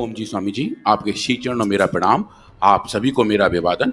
ओम जी स्वामी जी, आपके श्री चरणों मेरा प्रणाम। आप सभी को मेरा अभिवादन।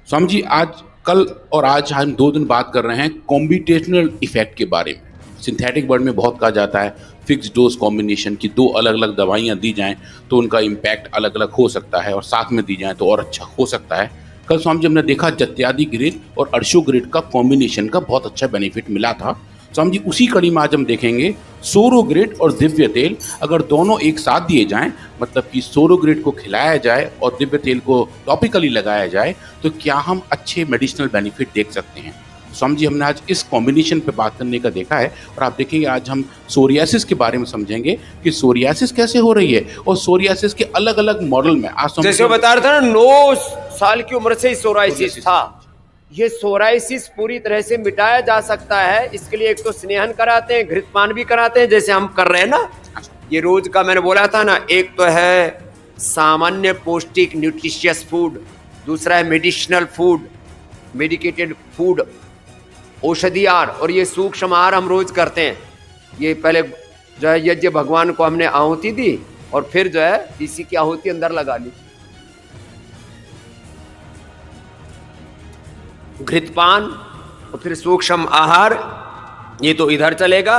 स्वामी जी, आज कल और आज हम 2 दिन बात कर रहे हैं कॉम्बिटेशनल इफेक्ट के बारे में। सिंथेटिक वर्ड में बहुत कहा जाता है फिक्स डोज कॉम्बिनेशन की 2 अलग अलग दवाइयाँ दी जाएं तो उनका इम्पैक्ट अलग अलग हो सकता है और साथ में दी जाएं तो और अच्छा हो सकता है। कल स्वामी जी हमने देखा जत्यादि ग्रिड और अर्शो ग्रिड का कॉम्बिनेशन का बहुत अच्छा बेनिफिट मिला था। स्वामी जी उसी कड़ी में आज हम देखेंगे सोरोग्रिड और दिव्य तेल अगर दोनों एक साथ दिए जाएं, मतलब कि सोरोग्रिड को खिलाया जाए और दिव्य तेल को टॉपिकली लगाया जाए तो क्या हम अच्छे मेडिसिनल बेनिफिट देख सकते हैं। स्वामी जी हमने आज इस कॉम्बिनेशन पे बात करने का देखा है और आप देखेंगे आज हम सोरियासिस के बारे में समझेंगे कि सोरियासिस कैसे हो रही है और सोरियासिस के अलग अलग मॉडल में आज जैसे बता रहा था ना, 9 साल की उम्र से ही सोराइसिस था। ये सोराइसिस पूरी तरह से मिटाया जा सकता है। इसके लिए एक तो स्नेहन कराते हैं, घृतपान भी कराते हैं, जैसे हम कर रहे हैं ना। ये रोज का मैंने बोला था ना, एक तो है सामान्य पौष्टिक न्यूट्रिशियस फूड, दूसरा है मेडिसिनल फूड, मेडिकेटेड फूड, औषधि आहार, और ये सूक्ष्म आहार हम रोज करते हैं। ये पहले जो है यज्ञ भगवान को हमने आहुति दी और फिर जो है इसी की आहुति अंदर लगा ली। घृतपान और फिर सूक्ष्म आहार, ये तो इधर चलेगा।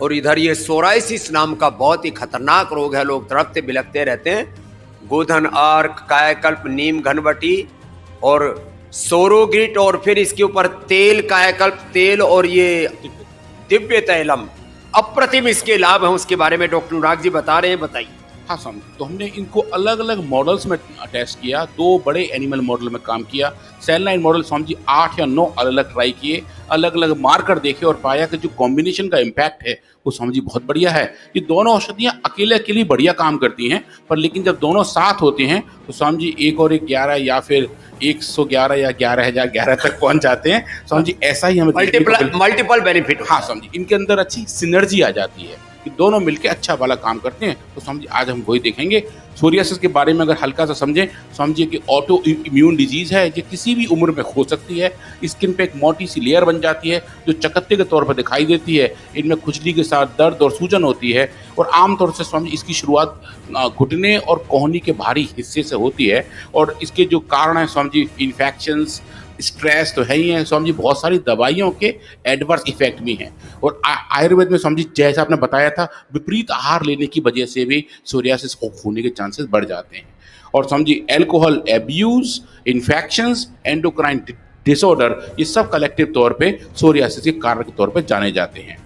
और इधर ये सोराइसिस नाम का बहुत ही खतरनाक रोग है, लोग तड़पते बिलखते रहते हैं। गोधन अर्क, कायाकल्प, नीम घनवटी और सोरोग्रिड, और फिर इसके ऊपर तेल, कायाकल्प तेल और ये दिव्य तैलम, अप्रतिम इसके लाभ हैं। उसके बारे में डॉक्टर अनुराग जी बता रहे हैं, बताइए। हाँ समझ, तो हमने इनको अलग अलग मॉडल्स में टेस्ट किया, 2 बड़े एनिमल मॉडल में काम किया। Cell line model Swami ji 8 या 9 अलग अलग ट्राई किए, अलग अलग मार्कर देखे और पाया कि जो कॉम्बिनेशन का इम्पैक्ट है वो स्वामी जी बहुत बढ़िया है। ये दोनों औषधियाँ अकेले अकेले बढ़िया काम करती हैं, पर लेकिन जब दोनों साथ होते हैं तो स्वामी जी 1 और 1 11 या फिर 111 या 11,011 तक पहुंच जाते हैं। स्वामी जी ऐसा ही हमें मल्टीपल बेनिफिट। हाँ स्वामी जी, इनके अंदर अच्छी सिनर्जी आ जाती है कि दोनों मिलके अच्छा वाला काम करते हैं। तो स्वामी जी आज हम वही देखेंगे। सोरियासिस के बारे में अगर हल्का सा समझें, स्वामी जी की ऑटो इम्यून डिजीज है, ये किसी भी उम्र में हो सकती है। स्किन पे एक मोटी सी लेयर बन जाती है जो चकत्ते के तौर पर दिखाई देती है। इनमें खुजली के साथ दर्द और सूजन होती है और आमतौर से स्वामी जी इसकी शुरुआत घुटने और कोहनी के बाहरी हिस्से से होती है। और इसके जो कारण है स्वामी जी, इन्फेक्शंस, स्ट्रेस तो है ही है स्वामी जी, बहुत सारी दवाइयों के एडवर्स इफेक्ट भी हैं। और आयुर्वेद में स्वामी जी जैसा आपने बताया था, विपरीत आहार लेने की वजह से भी सोरियासिस होने के चांसेस बढ़ जाते हैं। और Swami ji alcohol abuse, infections, endocrine disorder, ये सब कलेक्टिव तौर पे सोरियासिस के कारण के तौर पे जाने जाते हैं।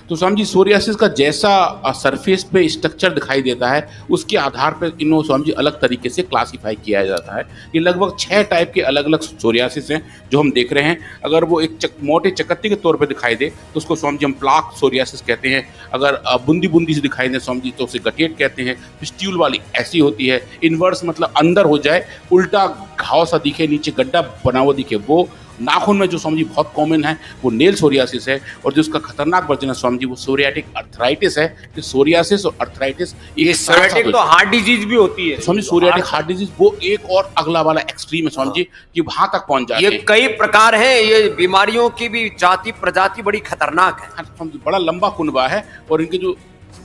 तो स्वामी जी सोरियासिस का जैसा सरफेस पे स्ट्रक्चर दिखाई देता है उसके आधार पर इन्हों स्वामी जी अलग तरीके से क्लासीफाई किया जाता है। ये लगभग 6 टाइप के अलग अलग सोरियासिस हैं जो हम देख रहे हैं। अगर वो एक मोटे चकत्ते के तौर पे दिखाई दे तो उसको स्वामी जी हम प्लाक सोरियासिस कहते हैं। अगर बूंदी बूंदी से दिखाई दे स्वामी जी तो उसे गठेट कहते हैं। पिस्ट्यूल वाली ऐसी होती है। इन्वर्स मतलब अंदर हो जाए, उल्टा घाव सा दिखे, नीचे गड्ढा बना हुआ दिखे, वो। नाखून में जो स्वामी जी बहुत कॉमन है वो नेल सोरियासिस है। और जो उसका खतरनाक वर्जन है स्वामी जी वो सोरियाटिक अर्थराइटिस है। कि सोरियासिस और अर्थराइटिस ये सोरियाटिक तो हार्ट डिजीज भी होती है। स्वामी सोरियाटिक हार्ट डिजीज वो एक और अगला वाला एक्सट्रीम है स्वामी जी कि वहां तक पहुंच जाते हैं। ये कई प्रकार हैं, ये बीमारियों की भी जाति प्रजाति बड़ी खतरनाक है। स्वामी जी बड़ा लंबा कुनबा है और इनके जो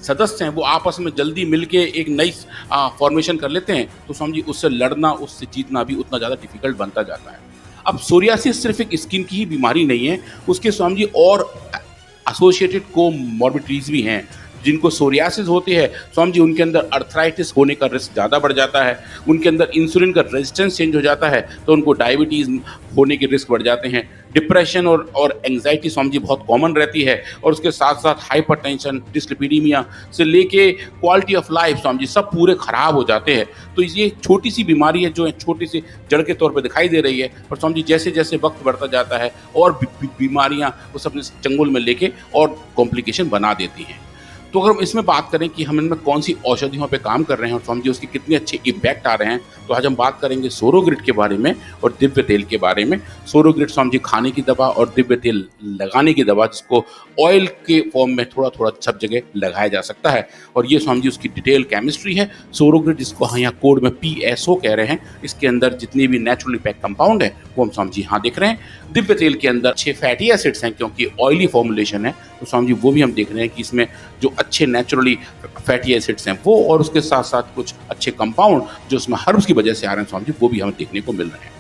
सदस्य हैं वो आपस में जल्दी मिलके एक नई फॉर्मेशन कर लेते हैं। तो स्वामी जी उससे लड़ना, उससे जीतना भी उतना ज़्यादा डिफिकल्ट बनता जाता है। अब सोरियासिस सिर्फ एक स्किन की ही बीमारी नहीं है, उसके स्वामी जी और एसोसिएटेड कोमॉर्बिडिटीज भी हैं। जिनको सोरियासिस होती है स्वामी जी उनके अंदर अर्थराइटिस होने का रिस्क ज़्यादा बढ़ जाता है। उनके अंदर इंसुलिन का रेजिस्टेंस चेंज हो जाता है तो उनको डायबिटीज़ होने के रिस्क बढ़ जाते हैं। डिप्रेशन और एंग्जाइटी स्वामी जी बहुत कॉमन रहती है। और उसके साथ साथ हाइपरटेंशन, डिस्लिपिडीमिया से लेके quality of life Swami ji सब पूरे ख़राब हो जाते हैं। तो ये छोटी सी बीमारी है जो छोटी सी जड़ के तौर पर दिखाई दे रही है, पर स्वामी जी जैसे जैसे वक्त बढ़ता जाता है और बीमारियाँ उस अपने चंगुल में लेके और कॉम्प्लिकेशन बना देती हैं। तो अगर हम इसमें बात करें कि हम इनमें कौन सी औषधियों पे काम कर रहे हैं और स्वामी जी उसके कितने अच्छे इम्पैक्ट आ रहे हैं, तो आज हम बात करेंगे सोरोग्रिड के बारे में और दिव्य तेल के बारे में। सोरोग्रिड स्वामी जी खाने की दवा और दिव्य तेल लगाने की दवा, जिसको ऑयल के फॉर्म में थोड़ा थोड़ा सब जगह लगाया जा सकता है। और ये स्वामी जी उसकी डिटेल केमिस्ट्री है। सोरोग्रिड जिसको हम यहाँ कोड में PSO कह रहे हैं, इसके अंदर जितनी भी नेचुरली पैक कंपाउंड है वो हम स्वामी जी यहाँ देख रहे हैं। दिव्य तेल के अंदर 6 फैटी एसिड्स हैं क्योंकि ऑयली फॉर्मुलेशन है, तो स्वामी जी वो भी हम देख रहे हैं कि इसमें जो अच्छे नेचुरली फैटी एसिड्स हैं वो, और उसके साथ साथ कुछ अच्छे कंपाउंड जो उसमें हर्ब्स की वजह से आ रहे हैं स्वामी जी, वो भी हमें देखने को मिल रहे हैं।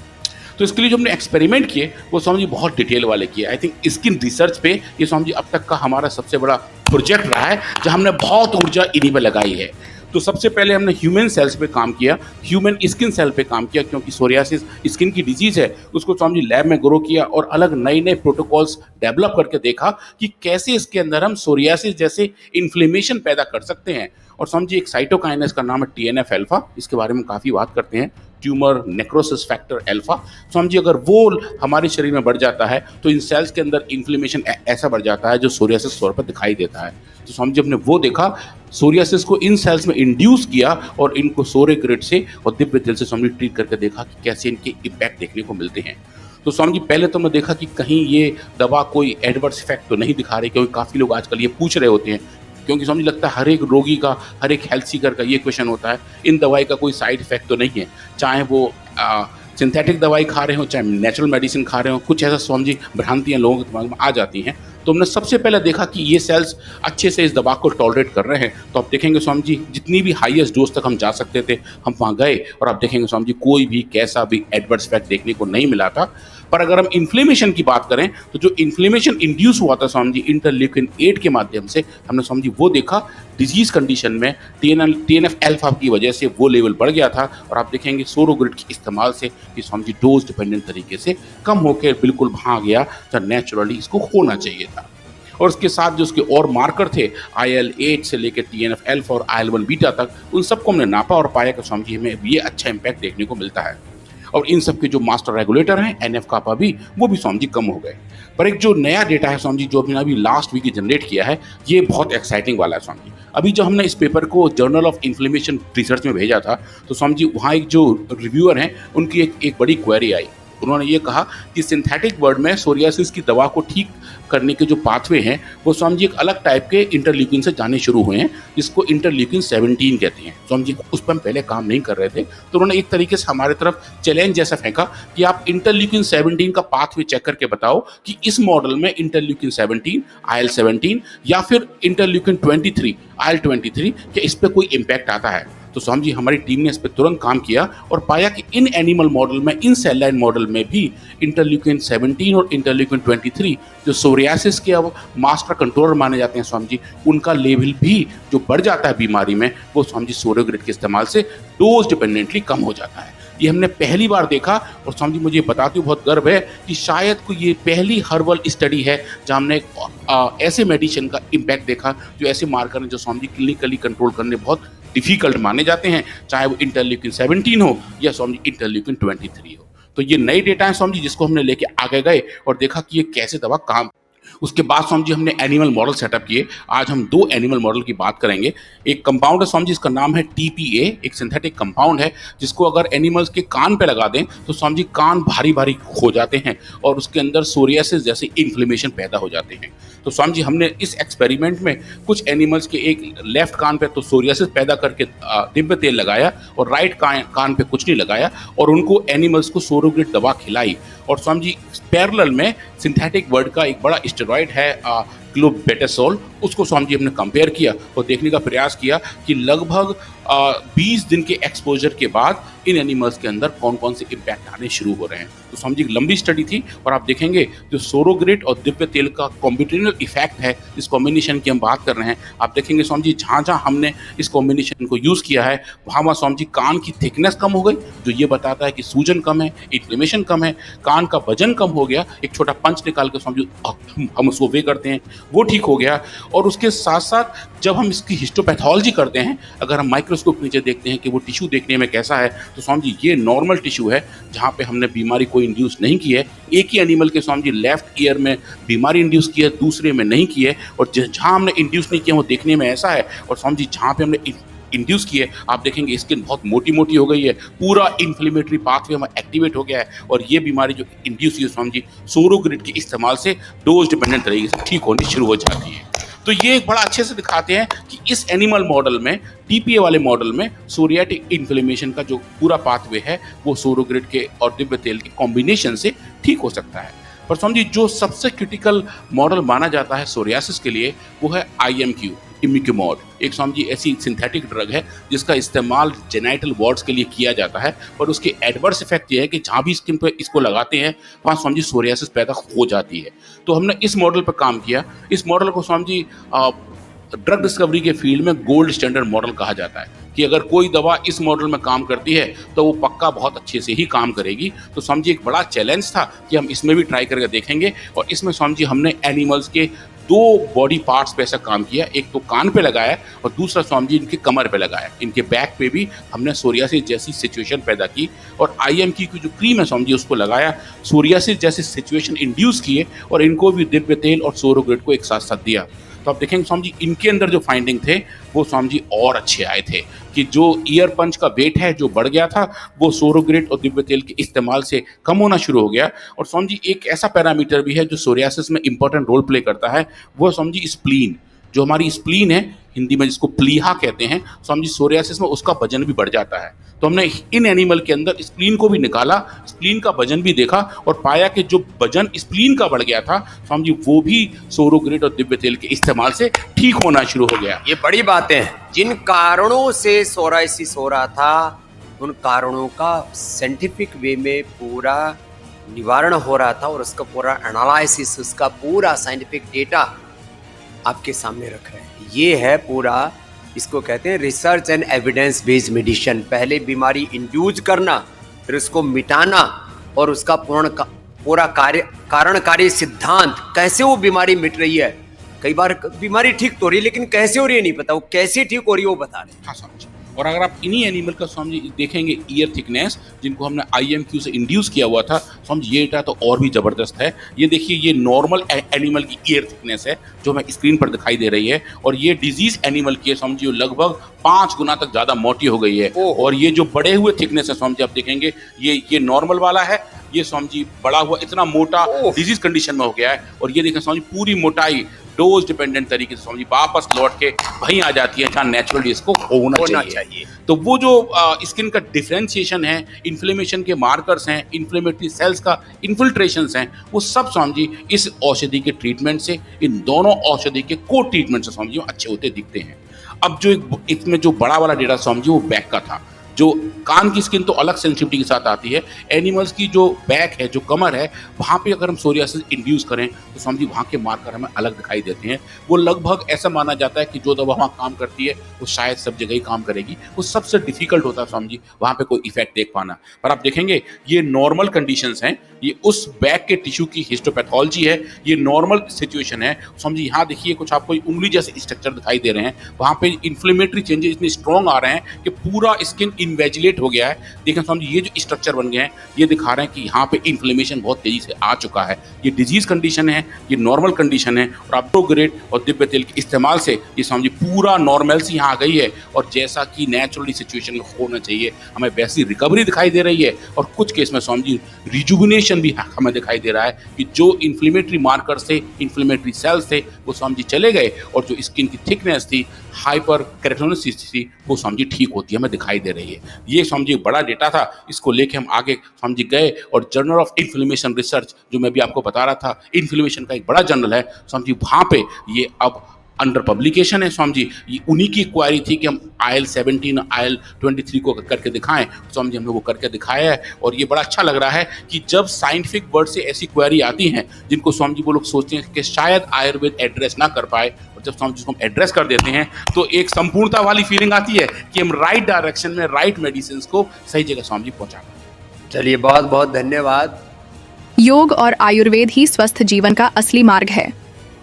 तो इसके लिए जो हमने एक्सपेरिमेंट किए वो स्वामी जी बहुत डिटेल वाले किए। आई थिंक स्किन रिसर्च पे ये स्वामी जी अब तक का हमारा सबसे बड़ा प्रोजेक्ट रहा है जहाँ हमने बहुत ऊर्जा इन्हीं पर लगाई है। तो सबसे पहले हमने ह्यूमन सेल्स पे काम किया, ह्यूमन स्किन सेल पे काम किया, क्योंकि सोरियासिस स्किन की डिजीज है, उसको स्वामी जी लैब में ग्रो किया और अलग नए नए प्रोटोकॉल्स डेवलप करके देखा कि कैसे इसके अंदर हम सोरियासिस जैसे इन्फ्लेमेशन पैदा कर सकते हैं। और स्वामी जी एक साइटोकाइन है, इसका नाम है TNF अल्फा, इसके बारे में काफ़ी बात करते हैं, tumour necrosis factor alpha. Swami ji अगर वो हमारे शरीर में बढ़ जाता है तो इन सेल्स के अंदर इन्फ्लेमेशन ऐसा बढ़ जाता है जो सोरियासिस तौर पर दिखाई देता है। तो स्वामी जी हमने वो देखा, सोरियासिस को इन सेल्स में इंड्यूस किया और इनको सोरे ग्रिड से और दिव्य तेल से स्वामी ट्रीट करके देखा कि कैसे इनके इम्पैक्ट देखने को मिलते हैं। तो स्वामी जी पहले तो मैं देखा कि कहीं ये दवा कोई एडवर्स इफेक्ट तो नहीं दिखा रही, क्योंकि काफ़ी लोग आजकल ये पूछ रहे होते हैं, क्योंकि समझ लगता है हर एक रोगी का, हर एक हेल्थ सीकर का ये क्वेश्चन होता है, इन दवाई का कोई साइड इफेक्ट तो नहीं है, चाहे वो सिंथेटिक दवाई खा रहे हो चाहे नेचुरल मेडिसिन खा रहे हो। कुछ ऐसा स्वामी जी भ्रांतियाँ लोगों के दिमाग में आ जाती हैं। तो हमने सबसे पहले देखा कि ये सेल्स अच्छे से इस दवा को टॉलरेट कर रहे हैं। तो आप देखेंगे स्वामी जी जितनी भी हाईएस्ट डोज तक हम जा सकते थे हम वहाँ गए, और आप देखेंगे स्वामी जी कोई भी कैसा भी एडवर्स इफेक्ट देखने को नहीं मिला था। पर अगर हम इन्फ्लेमेशन की बात करें तो जो इन्फ्लेमेशन इंड्यूस हुआ था स्वामी जी इंटरल्यूकिन 8 के माध्यम से, हमने स्वामी जी वो देखा डिजीज कंडीशन में TNF अल्फा की वजह से वो लेवल बढ़ गया था। और आप देखेंगे सोरोग्रिड के इस्तेमाल से ये स्वामी जी डोज डिपेंडेंट तरीके से कम होकर बिल्कुल वहाँ गया जहाँ नेचुरली इसको होना चाहिए था। और उसके साथ जो उसके और मार्कर थे IL-8 से लेकर TNF अल्फा और IL-1 बीटा तक, उन सबको हमने नापा और पाया कि स्वामी जी हमें ये अच्छा इंपैक्ट देखने को मिलता है। और इन सब के जो मास्टर रेगुलेटर हैं NF कापा भी, वो भी स्वामी जी कम हो गए। पर एक जो नया डेटा है स्वामी जी जो अभी लास्ट वीक जनरेट किया है, ये बहुत एक्साइटिंग वाला है स्वामी जी। अभी जब हमने इस पेपर को जर्नल ऑफ इन्फ्लेमेशन रिसर्च में भेजा था तो स्वामी जी वहाँ एक जो रिव्यूअर हैं उनकी एक बड़ी क्वेरी आई। उन्होंने ये कहा कि सिंथेटिक वर्ड में सोरियासिस की दवा को ठीक करने के जो पाथवे हैं वो स्वामी जी एक अलग टाइप के इंटरल्यूकिन से जाने शुरू हुए हैं, जिसको इंटरल्यूकिन 17 कहते हैं। स्वामी जी उस पर हम पहले काम नहीं कर रहे थे, तो उन्होंने एक तरीके से हमारे तरफ चैलेंज जैसा फेंका कि आप इंटरल्यूकिन 17 का पाथवे चेक करके बताओ कि इस मॉडल में इंटरल्यूकिन 17, IL-17 या फिर इंटरल्यूकिन 23, IL-23 क्या इस पर कोई इम्पैक्ट आता है। तो स्वामी जी हमारी टीम ने इस पर तुरंत काम किया और पाया कि इन एनिमल मॉडल में, इन सेल लाइन मॉडल में भी इंटरल्यूकिन 17 और इंटरल्यूकिन 23 जो सोरियासिस के अब मास्टर कंट्रोलर माने जाते हैं स्वामी जी, उनका लेवल भी जो बढ़ जाता है बीमारी में वो स्वामी जी सोरोग्रिड के इस्तेमाल से डोज डिपेंडेंटली कम हो जाता है। ये हमने पहली बार देखा और स्वामी जी मुझे बताते हुए बहुत गर्व है कि शायद कोई ये पहली हर्बल स्टडी है जहाँ हमने ऐसे मेडिसिन का इम्पैक्ट देखा जो ऐसे मार्कर हैं जो स्वामी जी क्लिनिकली कंट्रोल करने बहुत डिफिकल्ट माने जाते हैं, चाहे वो इंटरल्यूकिन 17 हो या स्वामी जी इंटरल्यूकिन 23 हो। तो ये नई डेटा है स्वामी जी जिसको हमने लेके आगे गए और देखा कि ये कैसे दवा काम। उसके बाद स्वामी जी हमने एनिमल मॉडल सेटअप किए। आज हम 2 एनिमल मॉडल की बात करेंगे। एक कंपाउंड है स्वामी जी, इसका नाम है TPA, एक सिंथेटिक कंपाउंड है जिसको अगर एनिमल्स के कान पे लगा दें तो स्वामी जी कान भारी भारी हो जाते हैं और उसके अंदर सोरियासिस जैसे इन्फ्लेमेशन पैदा हो जाते हैं। तो स्वामी जी हमने इस एक्सपेरिमेंट में कुछ एनिमल्स के एक लेफ्ट कान पे तो सोरियासिस पैदा करके दिव्य तेल लगाया और राइट कान पे कुछ नहीं लगाया और उनको एनिमल्स को सोरोग्रिड दवा खिलाई। और स्वामी जी पैरेलल में सिंथेटिक वर्ड का एक बड़ा स्टेरॉइड है क्लोबेटासोल, उसको स्वामी जी हमने कंपेयर किया और देखने का प्रयास किया कि लगभग 20 दिन के एक्सपोजर के बाद इन एनिमल्स के अंदर कौन कौन से इम्पैक्ट आने शुरू हो रहे हैं। तो स्वामी जी एक लंबी स्टडी थी और आप देखेंगे जो सोरोग्रिड और दिव्य तेल का कॉम्बिनेशनल इफेक्ट है, इस कॉम्बिनेशन की हम बात कर रहे हैं, आप देखेंगे स्वामी जी जहाँ जहाँ हमने इस कॉम्बिनेशन को यूज़ किया है वहाँ स्वामी जी कान की थिकनेस कम हो गई, जो ये बताता है कि सूजन कम है, इन्फ्लेमेशन कम है, कान का वजन कम हो गया, एक छोटा पंच निकाल के स्वामी जी हम उसको वे करते हैं वो ठीक हो गया। और उसके साथ साथ जब हम इसकी हिस्टोपैथोलॉजी करते हैं, अगर हम माइक्रोस्कोप नीचे देखते हैं कि वो टिश्यू देखने में कैसा है, तो स्वामी जी ये नॉर्मल टिश्यू है जहाँ पे हमने बीमारी कोई इंड्यूस नहीं की है। एक ही एनिमल के स्वामी जी लेफ्ट ईयर में बीमारी इंड्यूस की है, दूसरे में नहीं की है, और जहाँ हमने इंड्यूस नहीं किया वो देखने में ऐसा है। और स्वामी जी जहाँ पे हमने इंड्यूस किए आप देखेंगे स्किन बहुत मोटी मोटी हो गई है, पूरा इन्फ्लेमेटरी पाथवे में एक्टिवेट हो गया है और ये बीमारी जो इंड्यूस हुई है स्वामी जी सोरोग्रिड के इस्तेमाल से डोज डिपेंडेंट तरीके से ठीक होनी शुरू हो जाती है। तो ये एक बड़ा अच्छे से दिखाते हैं कि इस एनिमल मॉडल में, TPA वाले मॉडल में सोरियाटिक इन्फ्लेमेशन का जो पूरा पाथवे है वो सोरोग्रिड के और दिव्य तेल के कॉम्बिनेशन से ठीक हो सकता है। पर स्वामी जी जो सबसे क्रिटिकल मॉडल माना जाता है सोरियासिस के लिए वो है IMQ, इमिक्यूमोड एक समझिए ऐसी सिंथेटिक ड्रग है जिसका इस्तेमाल जेनाइटल वार्ड्स के लिए किया जाता है, पर उसके एडवर्स इफेक्ट ये है कि जहाँ भी स्किन पर इसको लगाते हैं वहाँ समझिए सोरियासिस पैदा हो जाती है। तो हमने इस मॉडल पर काम किया। इस मॉडल को समझिए ड्रग डिस्कवरी के फील्ड में गोल्ड स्टैंडर्ड मॉडल कहा जाता है कि अगर कोई दवा इस मॉडल में काम करती है तो वो पक्का बहुत अच्छे से ही काम करेगी। तो समझिए एक बड़ा चैलेंज था कि हम इसमें भी ट्राई करके देखेंगे, और इसमें समझिए हमने एनिमल्स के 2 बॉडी पार्ट्स पे ऐसा काम किया, एक तो कान पे लगाया और दूसरा समझिए इनके कमर पे लगाया। इनके बैक पे भी हमने सोरियासिस जैसी सिचुएशन पैदा की और IMQ की जो क्रीम है समझिए उसको लगाया, सोरियासिस जैसी सिचुएशन इंड्यूस किए और इनको भी दिव्य तेल और सोरोग्रेट को एक साथ साथ दिया। तो आप देखेंगे स्वामी जी इनके अंदर जो फाइंडिंग थे वो स्वामी जी और अच्छे आए थे कि जो ईयर पंच का वेट है जो बढ़ गया था वो सोरोग्रेट और दिव्य तेल के इस्तेमाल से कम होना शुरू हो गया। और स्वामी जी एक ऐसा पैरामीटर भी है जो सोरियासिस में इंपॉर्टेंट रोल प्ले करता है, वो स्वामी जी स्प्लीन। जो हमारी स्प्लीन है हिंदी में जिसको प्लीहा कहते हैं, स्वामी जी सोरियासिस में उसका वजन भी बढ़ जाता है। तो हमने इन एनिमल के अंदर स्प्लीन को भी निकाला, स्प्लीन का वजन भी देखा और पाया कि जो वजन स्प्लीन का बढ़ गया था स्वामी जी वो भी सोरोग्रेट और दिव्य तेल के इस्तेमाल से ठीक होना शुरू हो गया। ये बड़ी बातें हैं। जिन कारणों से सोराइसिस हो रहा था उन कारणों का साइंटिफिक वे में पूरा निवारण हो रहा था और उसका पूरा एनालिसिस, उसका पूरा साइंटिफिक डेटा आपके सामने रख रहे हैं। ये है पूरा, इसको कहते हैं research and evidence based medicine. पहले बीमारी इंड्यूस करना, फिर उसको मिटाना और उसका पूरा कारणकारी सिद्धांत, कैसे वो बीमारी मिट रही है। कई बार बीमारी ठीक तो हो रही है लेकिन कैसे हो रही है नहीं पता, वो कैसे ठीक हो रही है वो बता रहे हैं। हाँ समझ। और अगर आप इन्हीं एनिमल का स्वामी जी देखेंगे ईयर थिकनेस जिनको हमने IMQ से इंड्यूस किया हुआ था स्वामी ये डेटा तो और भी ज़बरदस्त है। ये देखिए ये नॉर्मल एनिमल की ईयर थिकनेस है जो हमें स्क्रीन पर दिखाई दे रही है, और ये डिजीज एनिमल की है स्वामी जी लगभग 5 गुना तक ज़्यादा मोटी हो गई है। और ये जो बड़े हुए थिकनेस है स्वामी जी आप देखेंगे ये नॉर्मल वाला है, ये स्वामी जी बड़ा हुआ इतना मोटा डिजीज कंडीशन में हो गया है। और ये देखें स्वामी जी पूरी मोटाई डोज डिपेंडेंट तरीके से स्वामी जी वापस लौट के वहीं आ जाती है जहाँ नेचुरली इसको होना चाहिए। तो वो जो स्किन का डिफरेंशिएशन है, इन्फ्लेमेशन के मार्कर्स हैं, इन्फ्लेमेटरी सेल्स का इन्फिल्ट्रेशंस हैं, वो सब स्वामी जी इस औषधि के ट्रीटमेंट से, इन दोनों औषधि के को ट्रीटमेंट से स्वामी जी अच्छे होते दिखते हैं। अब जो इसमें जो बड़ा वाला डेटा स्वामी जी वो बैक का था। जो कान की स्किन तो अलग सेंसिटिविटी के साथ आती है, एनिमल्स की जो बैक है, जो कमर है, वहाँ पे अगर हम सोरियासिस इंड्यूस करें तो समझिए वहाँ के मार्कर हमें अलग दिखाई देते हैं। वो लगभग ऐसा माना जाता है कि जो दवा वहाँ काम करती है वो शायद सब जगह ही काम करेगी। वो सबसे डिफिकल्ट होता है समझिए वहाँ पे कोई इफेक्ट देख पाना। पर आप देखेंगे ये नॉर्मल कंडीशंस हैं, ये उस बैक के टिश्यू की हिस्टोपैथोलॉजी है, ये नॉर्मल सिचुएशन है। समझिए यहाँ देखिए कुछ आपको उंगली जैसे स्ट्रक्चर दिखाई दे रहे हैं, वहाँ पे इन्फ्लेमेटरी चेंजेस इतने स्ट्रॉन्ग आ रहे हैं कि पूरा स्किन इन्वेजिलेट हो गया है। देखें समझिए ये जो स्ट्रक्चर बन गए हैं ये दिखा रहे हैं कि यहाँ पे इन्फ्लेमेशन बहुत तेजी से आ चुका है। ये डिजीज कंडीशन है, ये नॉर्मल कंडीशन है, और सोरोग्रेट और दिव्य तेल के इस्तेमाल से ये समझिए पूरा नॉर्मलसी यहाँ आ गई है। और जैसा कि नेचुरली सिचुएशन होना चाहिए हमें वैसी रिकवरी दिखाई दे रही है, और कुछ केस में समझिए रिजुविनेशन भी हमें दिखाई दे रहा है कि जो इन्फ्लेमेटरी मार्कर थे, इन्फ्लेमेटरी सेल्स थे, वो समझिए चले गए, और जो स्किन की थिकनेस थी, हाइपर केराटोनिसिस थी, वो समझिए ठीक होती है हमें दिखाई दे रही है। ये समझिए बड़ा डेटा था, इसको लेके हम आगे समझिए गए और जर्नल ऑफ इन्फ्लेमेशन रिसर्च जो मैं भी आपको बता रहा था, इन्फ्लेमेशन का एक बड़ा जर्नल है समझिए, वहाँ पे ये अब अंडर पब्लिकेशन है स्वामी जी। ये उन्हीं की क्वारी थी कि हम IL-17 IL-23 को करके दिखाएं, स्वामी जी हम लोग वो करके दिखाया है। और ये बड़ा अच्छा लग रहा है कि जब साइंटिफिक वर्ड से ऐसी क्वारी आती हैं जिनको स्वामी जी वो लोग सोचते हैं कि शायद आयुर्वेद एड्रेस ना कर पाए, और जब स्वामी जी को हम एड्रेस कर देते हैं तो एक संपूर्णता वाली फीलिंग आती है कि हम राइट डायरेक्शन में राइट मेडिसिन को सही जगह स्वामी जी पहुँचा पाए। चलिए बहुत बहुत धन्यवाद। योग और आयुर्वेद ही स्वस्थ जीवन का असली मार्ग है,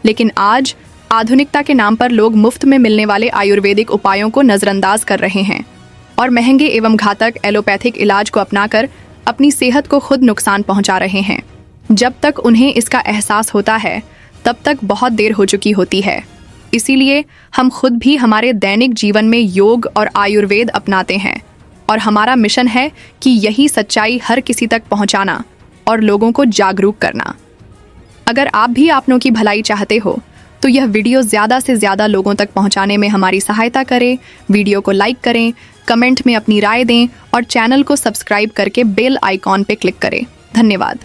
लेकिन आज आधुनिकता के नाम पर लोग मुफ्त में मिलने वाले आयुर्वेदिक उपायों को नजरअंदाज कर रहे हैं और महंगे एवं घातक एलोपैथिक इलाज को अपनाकर अपनी सेहत को खुद नुकसान पहुंचा रहे हैं। जब तक उन्हें इसका एहसास होता है तब तक बहुत देर हो चुकी होती है। इसीलिए हम खुद भी हमारे दैनिक जीवन में योग और आयुर्वेद अपनाते हैं, और हमारा मिशन है कि यही सच्चाई हर किसी तक पहुंचाना और लोगों को जागरूक करना। अगर आप भी अपनों की भलाई चाहते हो तो यह वीडियो ज़्यादा से ज़्यादा लोगों तक पहुंचाने में हमारी सहायता करें। वीडियो को लाइक करें, कमेंट में अपनी राय दें और चैनल को सब्सक्राइब करके बेल आइकॉन पे क्लिक करें। धन्यवाद।